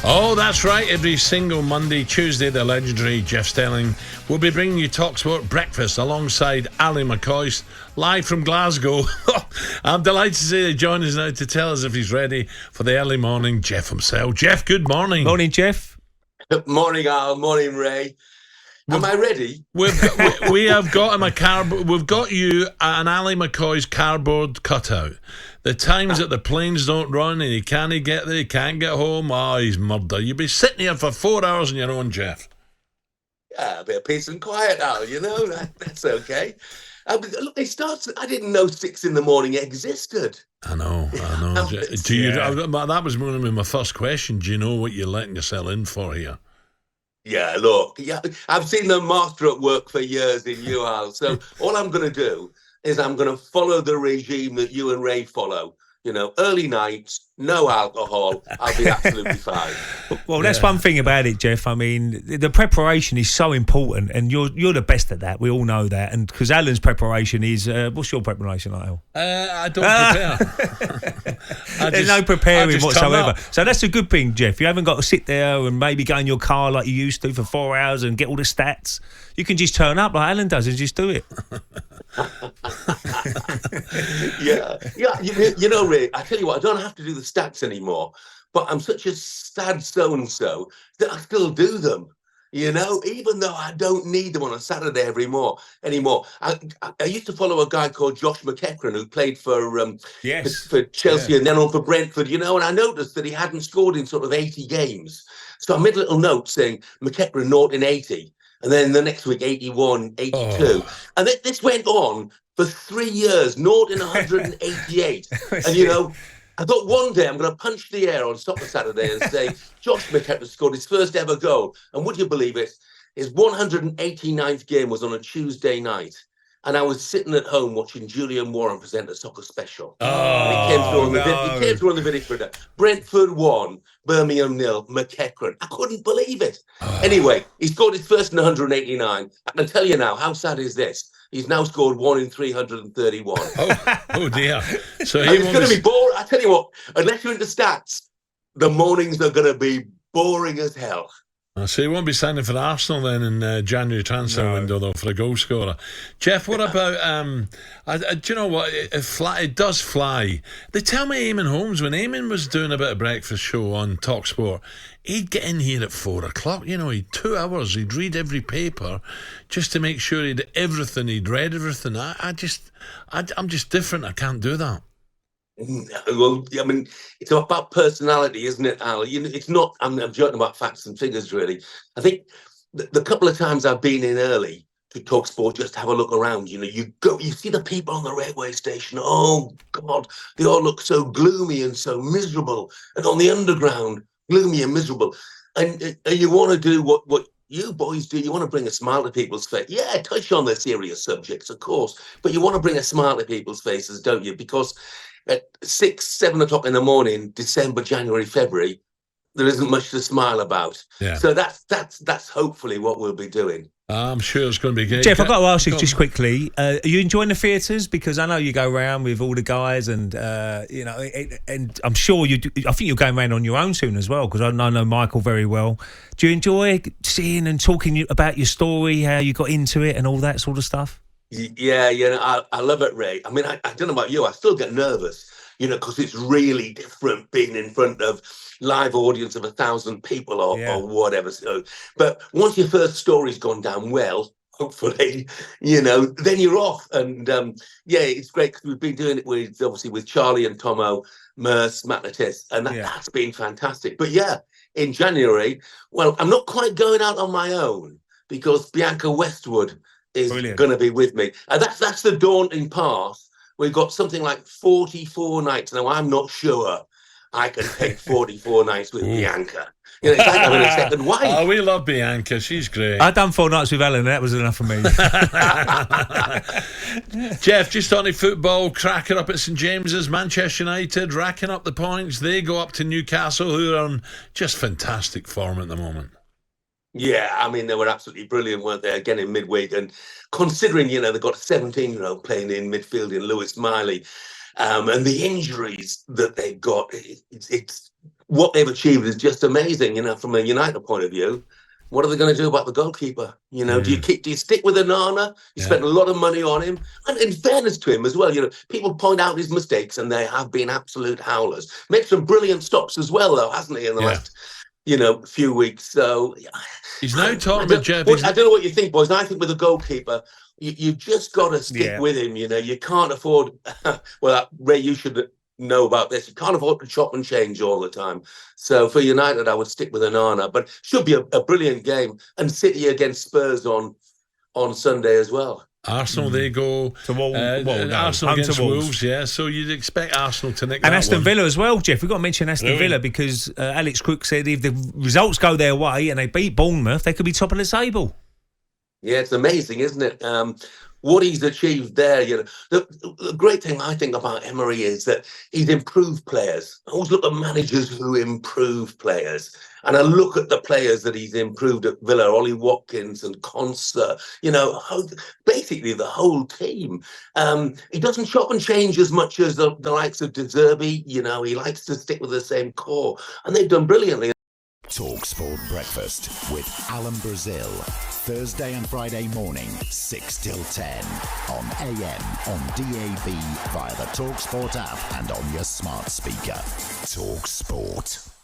Oh, that's right. Every single Monday, Tuesday, the legendary Jeff Stelling will be bringing you talkSPORT Breakfast alongside Ali McCoy, live from Glasgow. I'm delighted to say he joins us now to tell us if he's ready for the early morning. Jeff himself. Jeff, good morning. Morning, Jeff. Morning, Al. Morning, Ray. Am I ready? We have got him a cardboard. We've got you an Ali McCoy's cardboard cutout. The times that the planes don't run and he can't get there, he can't get home. Oh, he's murder. You'll be sitting here for 4 hours on your own, Jeff. Yeah, a bit of peace and quiet, Al. You know that's okay. Look, it starts. I didn't know 6 a.m. existed. I know. Do you? That was going to be my first question. Do you know what you're letting yourself in for here? Yeah, look, I've seen the master at work for years in you, Al. So all I'm going to do is I'm going to follow the regime that you and Ray follow. You know, early nights, no alcohol. I'll be absolutely fine. Well, that's one thing about it, Jeff. I mean, the preparation is so important, and you're the best at that. We all know that. And because Alan's preparation is, what's your preparation like, Al? I don't prepare. There's no preparing whatsoever. So that's a good thing, Jeff. You haven't got to sit there and maybe go in your car like you used to for 4 hours and get all the stats. You can just turn up like Alan does and just do it. yeah. You know, Ray, I tell you what, I don't have to do the stats anymore, but I'm such a sad so-and-so that I still do them. You know, even though I don't need them on a Saturday anymore. I used to follow a guy called Josh McElhenney who played for Chelsea and then on for Brentford, you know, and I noticed that he hadn't scored in sort of 80 games. So I made a little note saying McElhenney 0 in 80. And then the next week, 81, 82. Oh. And this went on for 3 years, 0 in 188. And, you know, I thought one day I'm going to punch the air on Soccer Saturday and say, Josh McElhenney scored his first ever goal. And would you believe it? His 189th game was on a Tuesday night. And I was sitting at home watching Julian Warren present a soccer special. Oh, he came through on the video for that. Brentford 1, Birmingham 0, McElhenney. I couldn't believe it. Anyway, he scored his first in 189. I can tell you now, how sad is this? He's now scored 1 in 331. Oh dear. So it's going to be boring. I tell you what, unless you're into stats, the mornings are going to be boring as hell. So he won't be signing for Arsenal then in January transfer window, though, for a goal scorer. Jeff, what about, do you know what, it does fly. They tell me Eamon Holmes, when Eamon was doing a bit of breakfast show on talkSPORT, he'd get in here at 4 o'clock, you know, he'd 2 hours, he'd read every paper just to make sure he'd read everything. I'm just different, I can't do that. Well, I mean, it's about personality, isn't it, Al? You know, it's not. I'm joking about facts and figures, really. I think the couple of times I've been in early to talkSPORT just to have a look around, you know, you see the people on the railway station. Oh God, they all look so gloomy and so miserable, and on the underground, gloomy and miserable. And you want to do what you boys do. You want to bring a smile to people's face. Yeah, touch on the serious subjects, of course, but you want to bring a smile to people's faces, don't you? Because at 6, 7 o'clock in the morning, December, January, February, there isn't much to smile about. Yeah. So that's hopefully what we'll be doing. I'm sure it's going to be good. Jeff, I've got to ask you just quickly, are you enjoying the theatres? Because I know you go around with all the guys and, you know, and I'm sure you do. I think you're going around on your own soon as well, because I know Michael very well. Do you enjoy seeing and talking about your story, how you got into it and all that sort of stuff? Yeah, you know, I love it, Ray. I mean, I don't know about you, I still get nervous, you know, because it's really different being in front of live audience of 1,000 people or whatever. So, but once your first story's gone down well, hopefully, you know, then you're off. And it's great because we've been doing it with Charlie and Tomo, Merce, Matt Lettice, and that's been fantastic. But yeah, in January, well, I'm not quite going out on my own because Bianca Westwood is going to be with me. And that's the daunting part. We've got something like 44 nights. Now, I'm not sure I can take 44 nights with Bianca. You know, it's like having a second wife. Oh, we love Bianca. She's great. I've done 4 nights with Ellen. That was enough for me. Jeff, just on the football, cracker up at St James's, Manchester United, racking up the points. They go up to Newcastle, who are on just fantastic form at the moment. Yeah, I mean, they were absolutely brilliant, weren't they? Again, in midweek. And considering, you know, they've got a 17-year-old playing in midfield in Lewis Miley, and the injuries that they've got, it's what they've achieved is just amazing, you know, from a United point of view. What are they going to do about the goalkeeper? You know, do you stick with Onana? You spent a lot of money on him. And in fairness to him as well, you know, people point out his mistakes and they have been absolute howlers. Made some brilliant stops as well, though, hasn't he, in the last, you know, few weeks. So he's now talking about Jeff. I don't know what you think, boys. I think with a goalkeeper, you just got to stick with him. You know, you can't afford. Well, Ray, you should know about this. You can't afford to chop and change all the time. So for United, I would stick with Onana, but should be a brilliant game. And City against Spurs on Sunday as well. Arsenal, they go to Arsenal against Wolves, yeah. So you'd expect Arsenal to nick that. And Aston one. Villa as well, Jeff. We've got to mention Aston Villa because Alex Crook said if the results go their way and they beat Bournemouth, they could be top of the table. Yeah, it's amazing, isn't it? What he's achieved there, you know. The great thing I think about Emery is that he's improved players. I always look at managers who improve players. And I look at the players that he's improved at Villa, Ollie Watkins and Conser, you know, basically the whole team. He doesn't chop and change as much as the likes of De Zerbi. You know, he likes to stick with the same core. And they've done brilliantly. talkSPORT Breakfast with Alan Brazil. Thursday and Friday morning, 6 till 10. On AM, on DAB, via the talkSPORT app and on your smart speaker. talkSPORT.